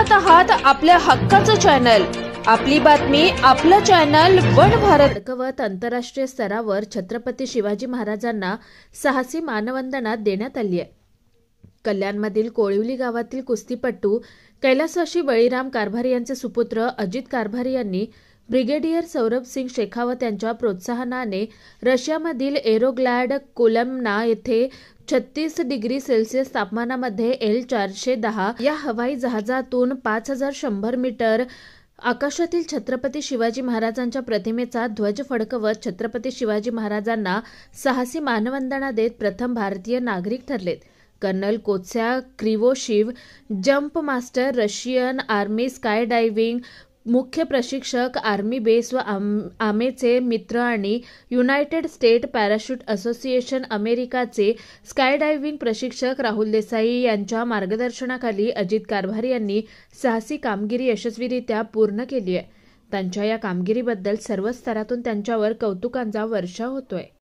पाहत आहात आपल्या हक्काचं चॅनल, आपली बातमी, आपलं चॅनल वन भारत. खडकवत आंतरराष्ट्रीय स्तरावर छत्रपती शिवाजी महाराजांना साहसी मानवंदना देण्यात आली आहे. कल्याणमधील कोळिवली गावातील कुस्तीपटू कैलासवासी बळीराम कारभारी यांचे सुपुत्र अजित कारभारी यांनी ब्रिगेडियर सौरभ सिंग शेखावत यांच्या प्रोत्साहनाने रशियामधील एरोग्लॅड कोलमना येथे 36 डिग्री सेल्सिअस तापमानामध्ये L-410 या हवाई जहाजातून 5100 मीटर आकाशातील छत्रपती शिवाजी महाराजांच्या प्रतिमेचा ध्वज फडकवत छत्रपती शिवाजी महाराजांना साहसी मानवंदना देत प्रथम भारतीय नागरिक ठरलेत. Colonel Kotsya Krivoshiv, jump master, Russian army skydiving मुख्य प्रशिक्षक, आर्मी बेस व आमेचे मित्र आणि युनायटेड स्टेट पॅराशूट असोसिएशन अमेरिकाचे स्काय डायव्हिंग प्रशिक्षक राहुल देसाई यांच्या मार्गदर्शनाखाली अजित कारभारी यांनी साहसी कामगिरी यशस्वीरित्या पूर्ण केली आहे. त्यांच्या या कामगिरीबद्दल सर्व स्तरातून त्यांच्यावर कौतुकांचा वर्षाव होतोय.